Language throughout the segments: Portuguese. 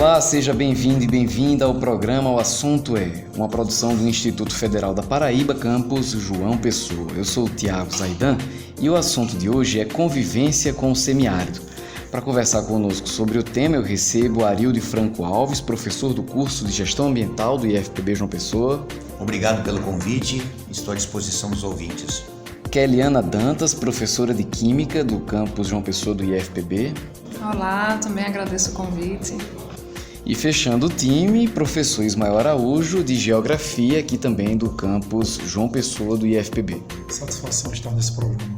Olá, seja bem-vindo e bem-vinda ao programa O Assunto É, uma produção do Instituto Federal da Paraíba, campus João Pessoa. Eu sou o Tiago Zaidan e o assunto de hoje é convivência com o semiárido. Para conversar conosco sobre o tema, eu recebo Arilde Franco Alves, professor do curso de Gestão Ambiental do IFPB João Pessoa. Obrigado pelo convite, estou à disposição dos ouvintes. Keliana Dantas, professora de Química do campus João Pessoa do IFPB. Olá, também agradeço o convite. E fechando o time, professor Ismael Araújo, de Geografia, aqui também do campus João Pessoa do IFPB. Satisfação estar nesse programa.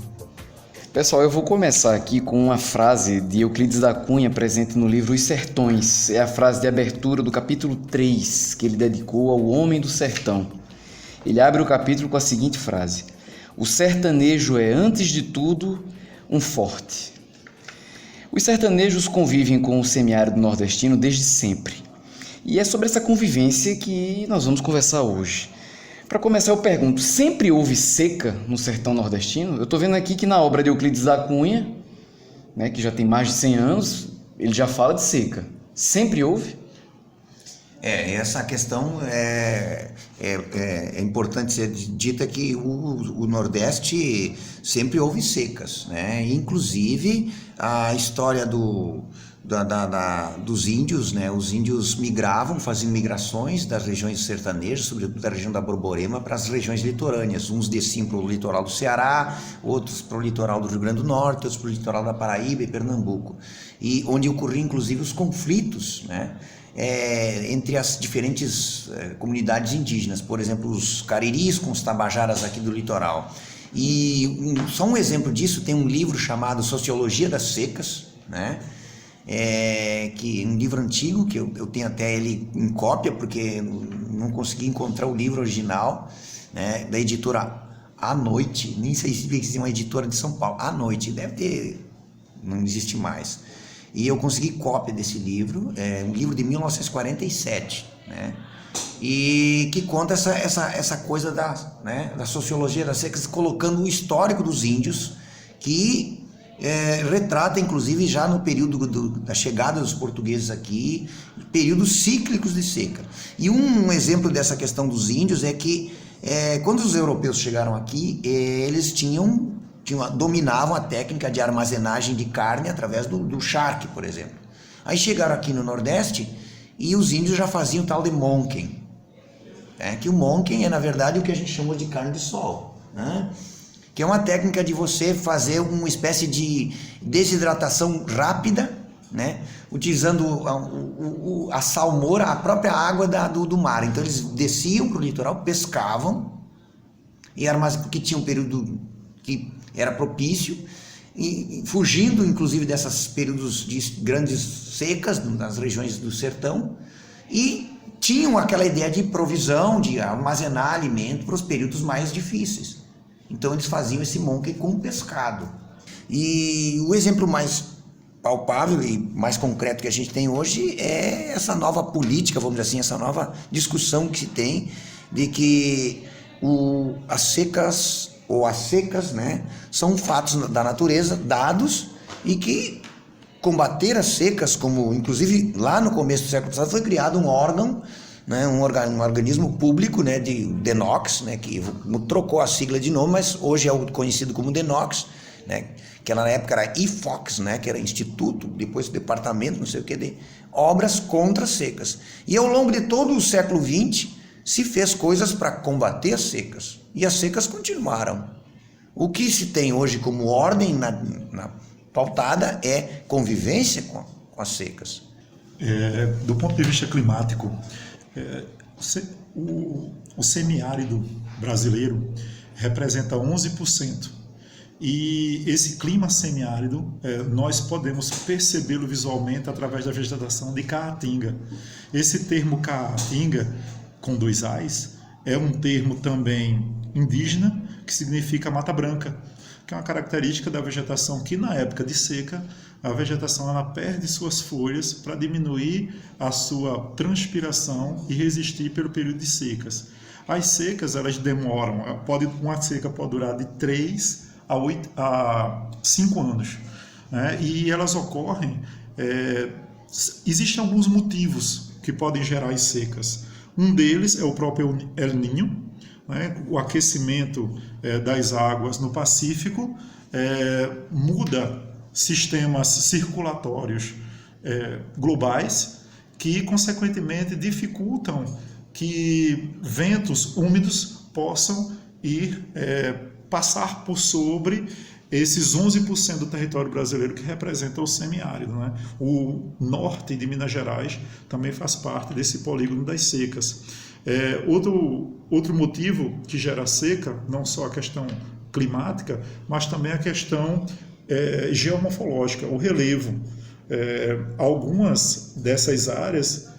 Pessoal, eu vou começar aqui com uma frase de Euclides da Cunha, presente no livro Os Sertões. É a frase de abertura do capítulo 3, que ele dedicou ao homem do sertão. Ele abre o capítulo com a seguinte frase: o sertanejo é, antes de tudo, um forte. Os sertanejos convivem com o semiárido nordestino desde sempre. E é sobre essa convivência que nós vamos conversar hoje. Para começar, eu pergunto, sempre houve seca no sertão nordestino? Eu estou vendo aqui que na obra de Euclides da Cunha, que já tem mais de 100 anos, ele já fala de seca. Sempre houve? Essa questão é importante ser dita que o Nordeste sempre houve secas, né? Inclusive a história dos índios, né? Os índios migravam, faziam migrações das regiões sertanejas, sobretudo da região da Borborema, para as regiões litorâneas. Uns desciam para o litoral do Ceará, outros para o litoral do Rio Grande do Norte, outros para o litoral da Paraíba e Pernambuco. E onde ocorriam inclusive os conflitos, né? Entre as diferentes comunidades indígenas, por exemplo, os cariris com os tabajaras aqui do litoral. E só um exemplo disso, tem um livro chamado Sociologia das Secas, né? Que um livro antigo, que eu tenho até ele em cópia, porque não consegui encontrar o livro original, né? Da editora À Noite, nem sei se existe uma editora de São Paulo, À Noite, deve ter, não existe mais. E eu consegui cópia desse livro, um livro de 1947, né? E que conta essa coisa da sociologia das secas, colocando o histórico dos índios, que retrata inclusive já no período da chegada dos portugueses aqui, períodos cíclicos de seca. E um exemplo dessa questão dos índios é que quando os europeus chegaram aqui, eles dominavam a técnica de armazenagem de carne através do charque, por exemplo. Aí chegaram aqui no Nordeste e os índios já faziam o tal de monken, que o monken é, na verdade, o que a gente chama de carne de sol, né? Que é uma técnica de você fazer uma espécie de desidratação rápida, né? Utilizando a salmoura, a própria água do mar. Então eles desciam para o litoral, pescavam, porque tinha um período que era propício, e fugindo inclusive desses períodos de grandes secas nas regiões do sertão, e tinham aquela ideia de provisão, de armazenar alimento para os períodos mais difíceis. Então eles faziam esse monken com pescado. E o exemplo mais palpável e mais concreto que a gente tem hoje é essa nova política, vamos dizer assim, essa nova discussão que se tem de que as secas, né, são fatos da natureza dados, e que combater as secas, como inclusive lá no começo do século passado foi criado um órgão, né, um organismo público, né, de DENOX, né, que trocou a sigla de nome, mas hoje é conhecido como DENOX, né, que na época era IFOX, né, que era Instituto, depois Departamento, não sei o que, de Obras contra Secas. E ao longo de todo o século XX se fez coisas para combater as secas, e as secas continuaram. O que se tem hoje como ordem na pautada é convivência com as secas. Do ponto de vista climático, o semiárido brasileiro representa 11%. E esse clima semiárido, nós podemos percebê-lo visualmente através da vegetação de caatinga. Esse termo caatinga, com 2 A's, é um termo também indígena, que significa mata branca, que é uma característica da vegetação que, na época de seca, a vegetação ela perde suas folhas para diminuir a sua transpiração e resistir pelo período de secas. As secas, elas demoram, uma seca pode durar de 3 a 5 anos, né? E elas ocorrem Existem alguns motivos que podem gerar as secas. Um deles é o próprio El Niño, né? O aquecimento das águas no Pacífico muda sistemas circulatórios globais que, consequentemente, dificultam que ventos úmidos possam passar por sobre esses 11% do território brasileiro que representa o semiárido, né? O norte de Minas Gerais também faz parte desse polígono das secas. Outro motivo que gera seca, não só a questão climática, mas também a questão geomorfológica, o relevo. Algumas dessas áreas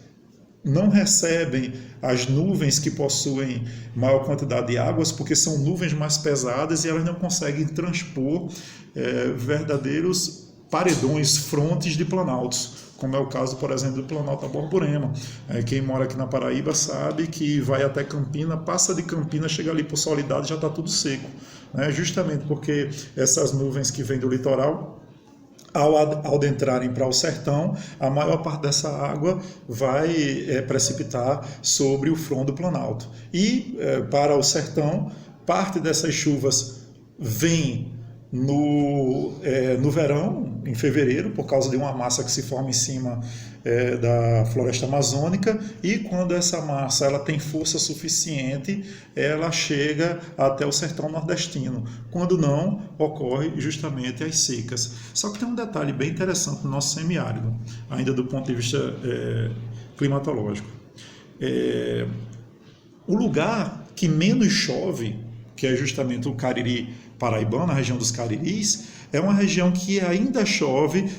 não recebem as nuvens que possuem maior quantidade de águas, porque são nuvens mais pesadas e elas não conseguem transpor verdadeiros paredões, frontes de planaltos, como é o caso, por exemplo, do Planalto da Borborema. Quem mora aqui na Paraíba sabe que vai até Campina, passa de Campina, chega ali por Soledade, já está tudo seco, né? Justamente porque essas nuvens que vêm do litoral, ao adentrarem para o sertão, a maior parte dessa água vai precipitar sobre o front do Planalto. E para o sertão, parte dessas chuvas vem no verão, em fevereiro, por causa de uma massa que se forma em cima da floresta amazônica, e quando essa massa ela tem força suficiente, ela chega até o sertão nordestino. Quando não, ocorre justamente as secas. Só que tem um detalhe bem interessante no nosso semiárido, ainda do ponto de vista climatológico. O lugar que menos chove, que é justamente o Cariri paraibano, a região dos Cariris, é uma região que ainda chove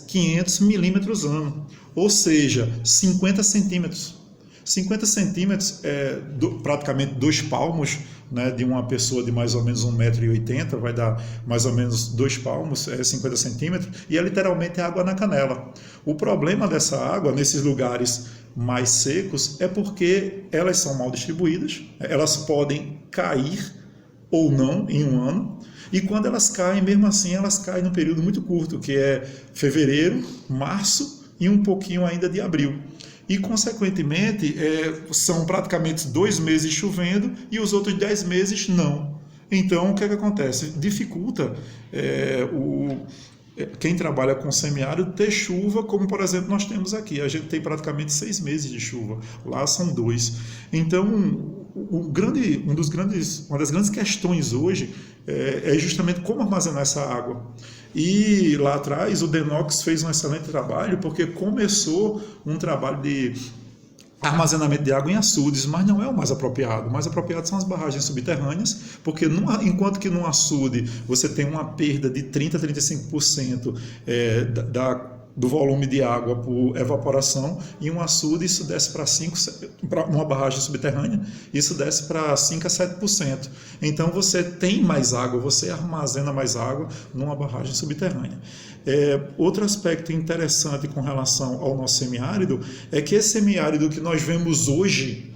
500 milímetros ano, ou seja, 50 centímetros. 50 centímetros é praticamente 2 palmos, né, de uma pessoa de mais ou menos 1,80 m, vai dar mais ou menos 2 palmos, 50 centímetros, e é literalmente água na canela. O problema dessa água, nesses lugares mais secos, é porque elas são mal distribuídas, elas podem cair ou não em um ano, e quando elas caem, mesmo assim, elas caem num período muito curto, que é fevereiro, março e um pouquinho ainda de abril. E, consequentemente, são praticamente 2 meses chovendo e os outros 10 meses não. Então, o que acontece? Dificulta quem trabalha com semiárido ter chuva, como, por exemplo, nós temos aqui. A gente tem praticamente 6 meses de chuva, lá são 2. Então, uma das grandes questões hoje é justamente como armazenar essa água. E lá atrás o DENOX fez um excelente trabalho, porque começou um trabalho de armazenamento de água em açudes, mas não é o mais apropriado. O mais apropriado são as barragens subterrâneas, porque enquanto que no açude você tem uma perda de 30% a 35% do volume de água por evaporação, e um açude isso desce para uma barragem subterrânea, isso desce para 5% a 7%. Então você tem mais água, você armazena mais água numa barragem subterrânea. Outro aspecto interessante com relação ao nosso semiárido é que esse semiárido que nós vemos hoje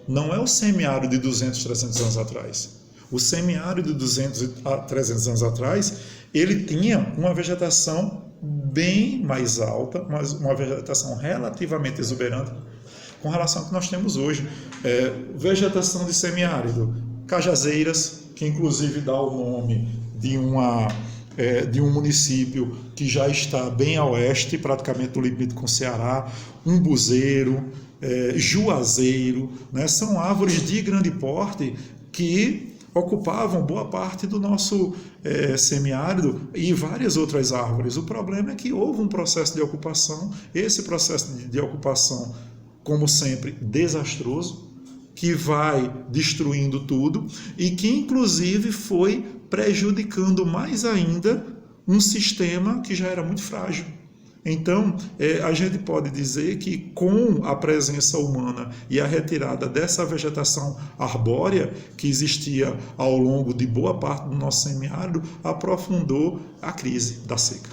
não é o semiárido de 200, 300 anos atrás. O semiárido de 200 a 300 anos atrás, ele tinha uma vegetação bem mais alta, mas uma vegetação relativamente exuberante com relação ao que nós temos hoje. Vegetação de semiárido, cajazeiras, que inclusive dá o nome de um município que já está bem a oeste, praticamente no limite com o Ceará, umbuzeiro, juazeiro, né? São árvores de grande porte que ocupavam boa parte do nosso semiárido e várias outras árvores. O problema é que houve um processo de ocupação, esse processo de ocupação, como sempre, desastroso, que vai destruindo tudo e que, inclusive, foi prejudicando mais ainda um sistema que já era muito frágil. Então, a gente pode dizer que com a presença humana e a retirada dessa vegetação arbórea que existia ao longo de boa parte do nosso semiárido, aprofundou a crise da seca.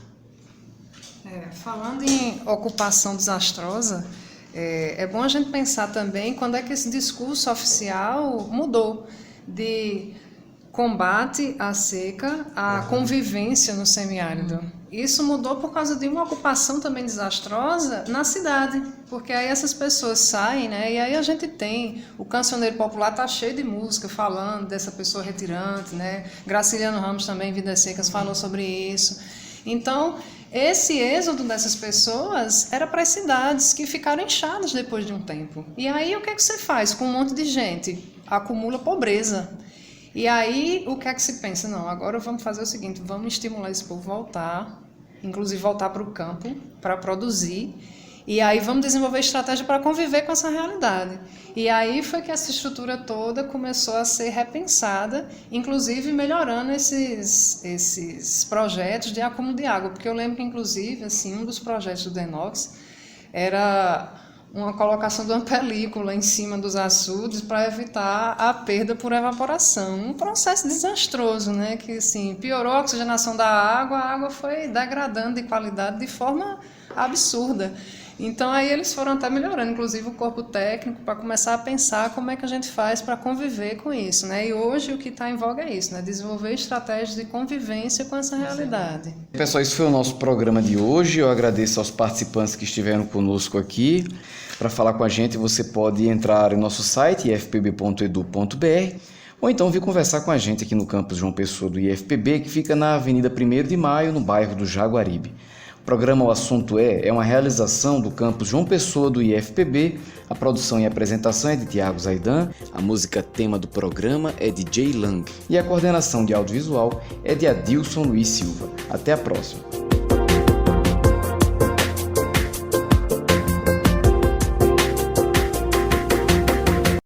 Falando em ocupação desastrosa, é bom a gente pensar também quando é que esse discurso oficial mudou de combate à seca à convivência no semiárido. Isso mudou por causa de uma ocupação também desastrosa na cidade, porque aí essas pessoas saem, né? E aí a gente tem, o cancioneiro popular tá cheio de música falando dessa pessoa retirante, né? Graciliano Ramos também, em Vidas Secas, falou sobre isso. Então, esse êxodo dessas pessoas era para as cidades que ficaram inchadas depois de um tempo. E aí o que é que você faz com um monte de gente? Acumula pobreza. E aí o que é que se pensa? Não, agora vamos fazer o seguinte, vamos estimular esse povo a voltar, inclusive voltar para o campo, para produzir, e aí vamos desenvolver estratégia para conviver com essa realidade. E aí foi que essa estrutura toda começou a ser repensada, inclusive melhorando esses projetos de acúmulo de água, porque eu lembro que, inclusive, assim, um dos projetos do DENOX era uma colocação de uma película em cima dos açudes para evitar a perda por evaporação. Um processo desastroso, né? Que assim, piorou a oxigenação da água, a água foi degradando de qualidade de forma absurda. Então aí eles foram até melhorando, inclusive o corpo técnico, para começar a pensar como é que a gente faz para conviver com isso, né? E hoje o que está em voga é isso, né? Desenvolver estratégias de convivência com essa realidade. Pessoal, esse foi o nosso programa de hoje. Eu agradeço aos participantes que estiveram conosco aqui. Para falar com a gente, você pode entrar em nosso site, ifpb.edu.br, ou então vir conversar com a gente aqui no campus João Pessoa do IFPB, que fica na Avenida 1º de Maio, no bairro do Jaguaribe. O programa O Assunto é uma realização do campus João Pessoa do IFPB. A produção e apresentação é de Tiago Zaidan, a música tema do programa é de Jay Lang e a coordenação de audiovisual é de Adilson Luiz Silva. Até a próxima!